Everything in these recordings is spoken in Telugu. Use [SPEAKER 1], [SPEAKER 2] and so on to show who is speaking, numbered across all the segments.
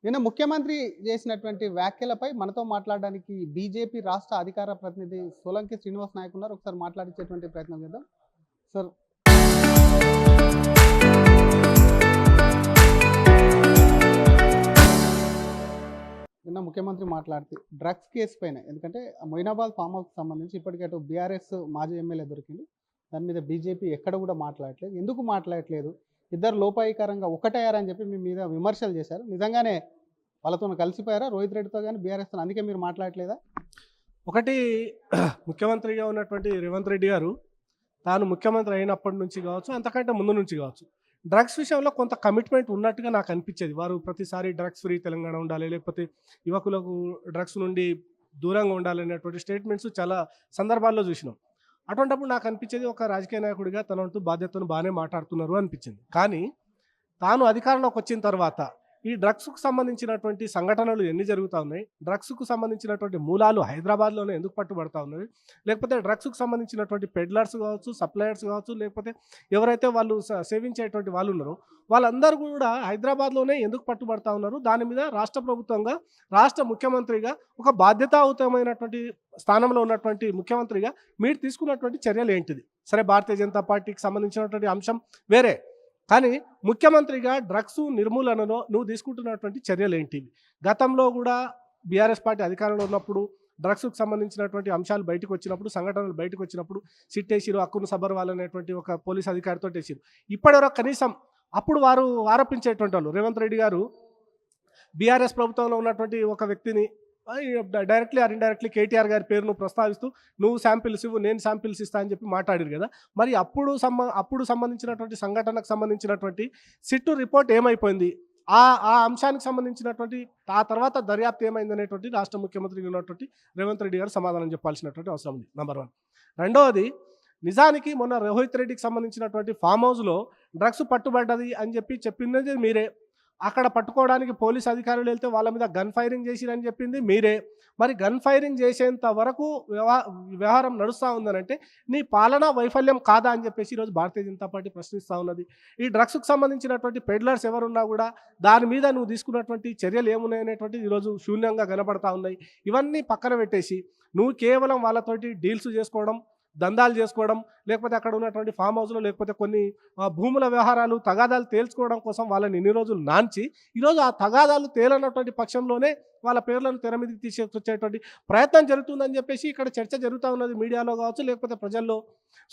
[SPEAKER 1] నిన్న ముఖ్యమంత్రి చేసినటువంటి వ్యాఖ్యలపై మనతో మాట్లాడడానికి బీజేపీ రాష్ట్ర అధికార ప్రతినిధి సోలంకి శ్రీనివాస్ నాయక్ ఉన్నారు. ఒకసారి మాట్లాడించేటువంటి ప్రయత్నం చేద్దాం. సార్, నిన్న ముఖ్యమంత్రి మాట్లాడితే డ్రగ్స్ కేసు పైన, ఎందుకంటే మొయినాబాద్ ఫామ్ హౌస్కి సంబంధించి ఇప్పటికే అటు బీఆర్ఎస్ మాజీ ఎమ్మెల్యే దొరికింది. దాని మీద బీజేపీ ఎక్కడ కూడా మాట్లాడట్లేదు. ఎందుకు మాట్లాడట్లేదు? ఇద్దరు లోపాయికారంగా ఒకటయ్యారని చెప్పి మీ మీద విమర్శలు చేశారు. నిజంగానే వాళ్ళతో కలిసిపోయారా రోహిత్ రెడ్డితో కానీ బీఆర్ఎస్తో? అందుకే మీరు మాట్లాడట్లేదా?
[SPEAKER 2] ఒకటి ముఖ్యమంత్రిగా ఉన్నటువంటి రేవంత్ రెడ్డి గారు తాను ముఖ్యమంత్రి అయినప్పటి నుంచి కావచ్చు, అంతకంటే ముందు నుంచి కావచ్చు, డ్రగ్స్ విషయంలో కొంత కమిట్మెంట్ ఉన్నట్టుగా నాకు అనిపించేది. వారు ప్రతిసారి డ్రగ్స్ ఫ్రీ తెలంగాణ ఉండాలి, లేకపోతే యువకులకు డ్రగ్స్ నుండి దూరంగా ఉండాలనేటువంటి స్టేట్మెంట్స్ చాలా సందర్భాల్లో చూసినాం. అటువంటిప్పుడు నాకు అనిపించేది ఒక రాజకీయ నాయకుడిగా తనంటూ బాధ్యతను బాగానే మాట్లాడుతున్నారు అనిపించింది. కానీ తాను అధికారంలోకి వచ్చిన తర్వాత ఈ డ్రగ్స్కు సంబంధించినటువంటి సంఘటనలు ఎన్ని జరుగుతూ ఉన్నాయి, డ్రగ్స్కు సంబంధించినటువంటి మూలాలు హైదరాబాద్లోనే ఎందుకు పట్టుబడతా ఉన్నది, లేకపోతే డ్రగ్స్కు సంబంధించినటువంటి పెడ్లర్స్ కావచ్చు, సప్లయర్స్ కావచ్చు, లేకపోతే ఎవరైతే వాళ్ళు సేవించేటువంటి వాళ్ళు ఉన్నారో వాళ్ళందరూ కూడా హైదరాబాద్లోనే ఎందుకు పట్టుబడతా ఉన్నారు, దాని మీద రాష్ట్ర ప్రభుత్వంగా, రాష్ట్ర ముఖ్యమంత్రిగా, ఒక బాధ్యతాయుతమైనటువంటి స్థానంలో ఉన్నటువంటి ముఖ్యమంత్రిగా మీరు తీసుకున్నటువంటి చర్యలు ఏంటిది? సరే, భారతీయ జనతా పార్టీకి సంబంధించినటువంటి అంశం వేరే, కానీ ముఖ్యమంత్రిగా డ్రగ్స్ నిర్మూలనలో నువ్వు తీసుకుంటున్నటువంటి చర్యలు ఏంటివి? గతంలో కూడా బీఆర్ఎస్ పార్టీ అధికారంలో ఉన్నప్పుడు డ్రగ్స్కు సంబంధించినటువంటి అంశాలు బయటకు వచ్చినప్పుడు, సంఘటనలు బయటకు వచ్చినప్పుడు సిట్టేసిరు, అక్కును సబర్వాల్ అనేటువంటి ఒక పోలీస్ అధికారితో వేసిరు. ఇప్పటివరకు కనీసం అప్పుడు వారు ఆరోపించేటువంటి వాళ్ళు రేవంత్ రెడ్డి గారు బీఆర్ఎస్ ప్రభుత్వంలో ఉన్నటువంటి ఒక వ్యక్తిని డైరెక్ట్లీ ఆర్ ఇండైరెక్ట్లీ కేటీఆర్ గారి పేరును ప్రస్తావిస్తూ నువ్వు శాంపిల్స్ ఇవ్వు, నేను శాంపిల్స్ ఇస్తా అని చెప్పి మాట్లాడారు కదా. మరి అప్పుడు సంబంధించినటువంటి సంఘటనకు సంబంధించినటువంటి సిట్టు రిపోర్ట్ ఏమైపోయింది? ఆ అంశానికి సంబంధించినటువంటి ఆ తర్వాత దర్యాప్తు ఏమైందనేటువంటి రాష్ట్ర ముఖ్యమంత్రి ఉన్నటువంటి రేవంత్ రెడ్డి గారు సమాధానం చెప్పాల్సినటువంటి అవసరం ఉంది. నెంబర్ 1. రెండవది, నిజానికి మొన్న రోహిత్ రెడ్డికి సంబంధించినటువంటి ఫామ్ హౌస్లో డ్రగ్స్ పట్టుబడ్డది అని చెప్పింది మీరే. అక్కడ పట్టుకోవడానికి పోలీస్ అధికారులు వెళ్తే వాళ్ళ మీద గన్ ఫైరింగ్ చేసిరని చెప్పింది మీరే. మరి గన్ ఫైరింగ్ చేసేంత వరకు వ్యవహారం నడుస్తూ ఉందనంటే నీ పాలనా వైఫల్యం కాదా అని చెప్పేసి ఈరోజు భారతీయ జనతా పార్టీ ప్రశ్నిస్తూ ఉన్నది. ఈ డ్రగ్స్కు సంబంధించినటువంటి పెడ్లర్స్ ఎవరున్నా కూడా దాని మీద నువ్వు తీసుకున్నటువంటి చర్యలు ఏమున్నాయనేటువంటిది ఈరోజు శూన్యంగా కనబడతా ఉన్నాయి. ఇవన్నీ పక్కన పెట్టేసి నువ్వు కేవలం వాళ్ళతోటి డీల్స్ చేసుకోవడం, దందాలు చేసుకోవడం, లేకపోతే అక్కడ ఉన్నటువంటి ఫామ్ హౌస్లో లేకపోతే కొన్ని భూముల వ్యవహారాలు, తగాదాలు తేల్చుకోవడం కోసం వాళ్ళని ఇన్ని రోజులు నాంచి ఈరోజు ఆ తగాదాలు తేలనటువంటి పక్షంలోనే వాళ్ళ పేర్లను తెర మీదకి తీసుకొచ్చేటువంటి ప్రయత్నం జరుగుతుందని చెప్పేసి ఇక్కడ చర్చ జరుగుతూ ఉన్నది మీడియాలో కావచ్చు, లేకపోతే ప్రజల్లో.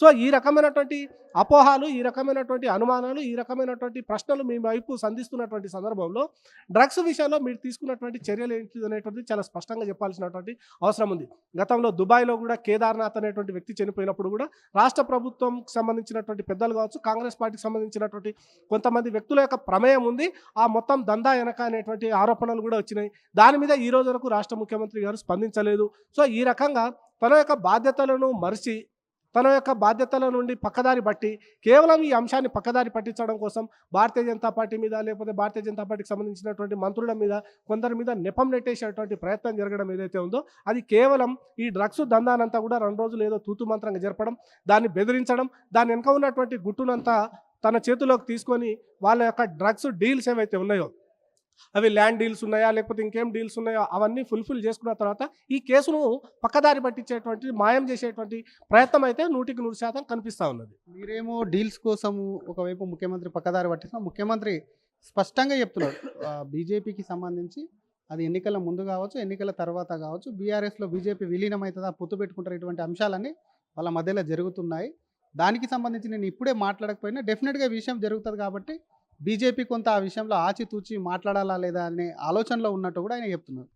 [SPEAKER 2] సో ఈ రకమైనటువంటి అపోహాలు, ఈ రకమైనటువంటి అనుమానాలు, ఈ రకమైనటువంటి ప్రశ్నలు మీ వైపు సంధిస్తున్నటువంటి సందర్భంలో డ్రగ్స్ విషయంలో మీరు తీసుకున్నటువంటి చర్యలు ఏంటి అనేటువంటిది చాలా స్పష్టంగా చెప్పాల్సినటువంటి అవసరం ఉంది. గతంలో దుబాయ్లో కూడా కేదార్నాథ్ అనేటువంటి వ్యక్తి చనిపోయినప్పుడు కూడా రాష్ట్ర ప్రభుత్వంకి సంబంధించినటువంటి పెద్దలు కావచ్చు, కాంగ్రెస్ పార్టీకి సంబంధించినటువంటి కొంతమంది వ్యక్తుల యొక్క ప్రమేయం ఉంది. ఆ మొత్తం దందా వెనక అనేటువంటి ఆరోపణలు కూడా వచ్చినాయి. దాని మీద ఈ రోజు వరకు రాష్ట్ర ముఖ్యమంత్రి గారు స్పందించలేదు. సో ఈ రకంగా తన యొక్క బాధ్యతలను మరిచి, తన యొక్క బాధ్యతల నుండి పక్కదారి బట్టి కేవలం ఈ అంశాన్ని పక్కదారి పట్టించడం కోసం భారతీయ జనతా పార్టీ మీద, లేకపోతే భారతీయ జనతా పార్టీకి సంబంధించినటువంటి మంత్రుల మీద, కొందరి మీద నెపం నెట్టేసేటువంటి ప్రయత్నం జరగడం ఏదైతే ఉందో అది కేవలం ఈ డ్రగ్స్ దందానంతా కూడా 2 రోజులు ఏదో తూతు మంత్రంగా జరపడం, దాన్ని బెదిరించడం, దాని వెనుక ఉన్నటువంటి గుట్టునంతా తన చేతిలోకి తీసుకొని వాళ్ళ యొక్క డ్రగ్స్ డీల్స్ ఏవైతే ఉన్నాయో, అవి ల్యాండ్ డీల్స్ ఉన్నాయా లేకపోతే ఇంకేం డీల్స్ ఉన్నాయో అవన్నీ ఫుల్ఫిల్ చేసుకున్న తర్వాత ఈ కేసును పక్కదారి పట్టించేటువంటి, మాయం చేసేటువంటి ప్రయత్నం అయితే 100% కనిపిస్తూ ఉన్నది.
[SPEAKER 1] మీరేమో డీల్స్ కోసం ఒకవైపు ముఖ్యమంత్రి పక్కదారి పట్టిస్తున్నా, ముఖ్యమంత్రి స్పష్టంగా చెప్తున్నాడు బీజేపీకి సంబంధించి అది ఎన్నికల ముందు కావచ్చు, ఎన్నికల తర్వాత కావచ్చు, బీఆర్ఎస్లో బీజేపీ విలీనం అవుతుందా, పొత్తు పెట్టుకుంటారు, ఇటువంటి అంశాలన్నీ వాళ్ళ మధ్యలో జరుగుతున్నాయి. దానికి సంబంధించి నేను ఇప్పుడే మాట్లాడకపోయినా డెఫినెట్గా విషయం జరుగుతుంది కాబట్టి బీజేపీ కొంత ఆ విషయంలో ఆచితూచి మాట్లాడాలా లేదా అనే ఆలోచనలో ఉన్నట్టు కూడా ఆయన చెప్తున్నారు.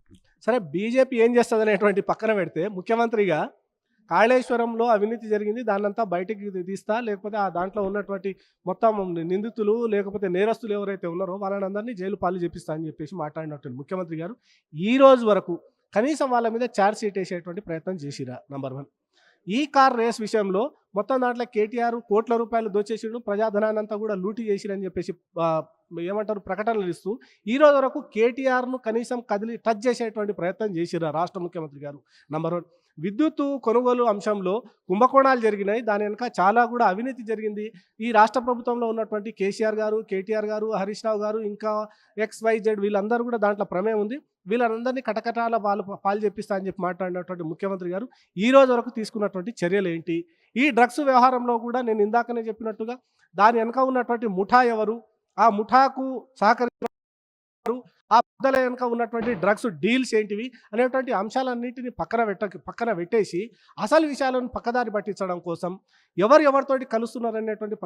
[SPEAKER 2] సరే, బీజేపీ ఏం చేస్తుంది అనేటువంటి పక్కన పెడితే, ముఖ్యమంత్రిగా కాళేశ్వరంలో అవినీతి జరిగింది, దాన్నంతా బయటికి తీస్తా, లేకపోతే ఆ దాంట్లో ఉన్నటువంటి మొత్తం నిందితులు లేకపోతే నేరస్తులు ఎవరైతే ఉన్నారో వాళ్ళని అందరినీ జైలు పాలు చేపిస్తా అని చెప్పేసి మాట్లాడినటువంటి ముఖ్యమంత్రి గారు ఈ రోజు వరకు కనీసం వాళ్ళ మీద ఛార్జ్ షీట్ వేసేటువంటి ప్రయత్నం చేసిరా? నెంబర్ 1. ఈ కార్ రేస్ విషయంలో మొత్తం దాంట్లో కేటీఆర్ కోట్ల రూపాయలు దోచేసిడు, ప్రజాధనాన్ని అంతా కూడా లూటీ చేసిరని చెప్పేసి ఏమంటారు ప్రకటనలు ఇస్తూ ఈ రోజు వరకు కేటీఆర్ను కనీసం కదిలి టచ్ చేసేటువంటి ప్రయత్నం చేసిర్రు రాష్ట్ర ముఖ్యమంత్రి గారు. నంబర్ 1 విద్యుత్తు కొనుగోలు అంశంలో కుంభకోణాలు జరిగినాయి. దాని వెనుక చాలా కూడా అవినీతి జరిగింది. ఈ రాష్ట్ర ప్రభుత్వంలో ఉన్నటువంటి కేసీఆర్ గారు, కేటీఆర్ గారు, హరీష్ రావు గారు, ఇంకా XYZ వీళ్ళందరూ కూడా దాంట్లో ప్రమేయం ఉంది. వీళ్ళందరినీ కటకటాల పాలు చెప్పిస్తా అని చెప్పి మాట్లాడినటువంటి ముఖ్యమంత్రి గారు ఈ రోజు వరకు తీసుకున్నటువంటి చర్యలు ఏంటి? ఈ డ్రగ్స్ వ్యవహారంలో కూడా నేను ఇందాకనే చెప్పినట్టుగా దాని వెనక ఉన్నటువంటి ముఠా ఎవరు? ఆ ముఠాకు సహకరించిన ఆ పెద్దల వెనుక ఉన్నటువంటి డ్రగ్స్ డీల్స్ ఏంటివి అనేటువంటి అంశాలన్నింటినీ పక్కన పెట్టేసి అసలు విషయాలను పక్కదారి పట్టించడం కోసం ఎవరితోటి కలుస్తున్నారు అనేటువంటి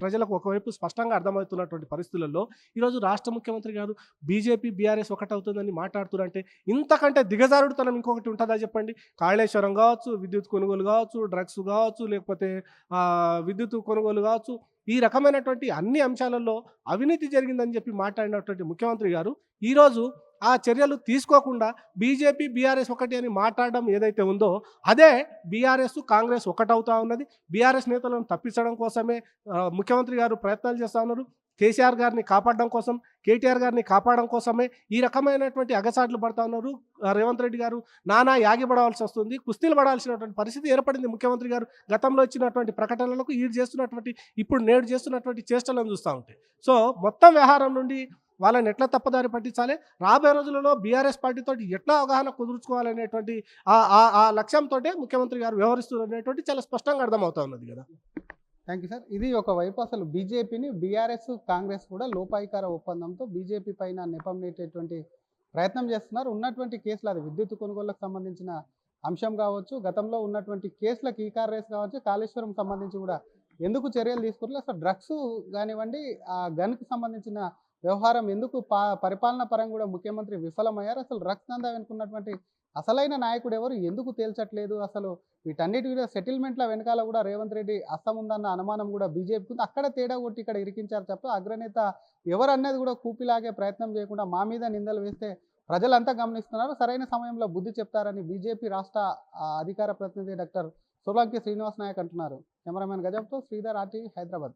[SPEAKER 2] ప్రజలకు ఒకవైపు స్పష్టంగా అర్థమవుతున్నటువంటి పరిస్థితులలో ఈరోజు రాష్ట్ర ముఖ్యమంత్రి గారు బీజేపీ బీఆర్ఎస్ ఒకటవుతుందని మాట్లాడుతున్నారంటే ఇంతకంటే దిగజారుడుతనం ఇంకొకటి ఉంటుందా చెప్పండి? కాళేశ్వరం కావచ్చు, విద్యుత్ కొనుగోలు కావచ్చు, డ్రగ్స్ కావచ్చు, లేకపోతే విద్యుత్ కొనుగోలు కావచ్చు, ఈ రకమైనటువంటి అన్ని అంశాలలో అవినీతి జరిగిందని చెప్పి మాట్లాడినటువంటి ముఖ్యమంత్రి గారు ఈరోజు ఆ చర్యలు తీసుకోకుండా బీజేపీ బీఆర్ఎస్ ఒకటి అని మాట్లాడడం ఏదైతే ఉందో అదే బీఆర్ఎస్ కాంగ్రెస్ ఒకటవుతా ఉన్నది. బీఆర్ఎస్ నేతలను తప్పించడం కోసమే ముఖ్యమంత్రి గారు ప్రయత్నాలు చేస్తూ ఉన్నారు. కేసీఆర్ గారిని కాపాడడం కోసం, కేటీఆర్ గారిని కాపాడడం కోసమే ఈ రకమైనటువంటి అగసాట్లు పడతా ఉన్నారు. రేవంత్ రెడ్డి గారు నానా యాగిపడవలసి వస్తుంది, కుస్తీలు పడాల్సినటువంటి పరిస్థితి ఏర్పడింది. ముఖ్యమంత్రి గారు గతంలో ఇచ్చినటువంటి ప్రకటనలకు ఇప్పుడు నేడు చేస్తున్నటువంటి చేష్టలను చూస్తూ ఉంటాయి. సో మొత్తం వ్యవహారం నుండి వాళ్ళని ఎట్లా తప్పదారి పట్టించాలి, రాబోయే రోజులలో బీఆర్ఎస్ పార్టీతో ఎట్లా అవగాహన కుదుర్చుకోవాలనేటువంటి ఆ లక్ష్యంతో ముఖ్యమంత్రి గారు వ్యవహరిస్తున్నారు అనేటువంటి చాలా స్పష్టంగా అర్థమవుతా ఉన్నది కదా.
[SPEAKER 1] Thank you sir. ఇది ఒకవైపు అసలు బీజేపీని బీఆర్ఎస్ కాంగ్రెస్ కూడా లోపాయికార ఒప్పందంతో బీజేపీ పైన నెపం నెట్టేటువంటి ప్రయత్నం చేస్తున్నారు. ఉన్నటువంటి కేసులు అది విద్యుత్ కొనుగోళ్లకు సంబంధించిన అంశం కావచ్చు, గతంలో ఉన్నటువంటి కేసులకు ఈకార్ రేస్ కావచ్చు, కాళేశ్వరం సంబంధించి కూడా ఎందుకు చర్యలు తీసుకున్నారు, అసలు డ్రగ్స్ కానివ్వండి, ఆ గన్కి సంబంధించిన వ్యవహారం ఎందుకు పరిపాలన పరంగా కూడా ముఖ్యమంత్రి విఫలమయ్యారు, అసలు డ్రగ్స్ దందా వెనుకున్నటువంటి అసలైన నాయకుడు ఎవరు ఎందుకు తేల్చట్లేదు, అసలు వీటన్నిటి కూడా సెటిల్మెంట్ల వెనకాల కూడా రేవంత్ రెడ్డి అస్తం ఉందన్న అనుమానం కూడా బీజేపీకి ఉంది. అక్కడ తేడా కొట్టి ఇక్కడ ఇరికించారు తప్ప అగ్రనేత ఎవరు అన్నది కూడా కూపిలాగే ప్రయత్నం చేయకుండా మా మీద నిందలు వేస్తే ప్రజలంతా గమనిస్తున్నారు. సరైన సమయంలో బుద్ధి చెప్తారని బీజేపీ రాష్ట్ర అధికార ప్రతినిధి డాక్టర్ సోలంకి శ్రీనివాస్ నాయక్ అంటున్నారు. కెమెరామెన్ గజబ్తో శ్రీధర్, RTV, హైదరాబాద్.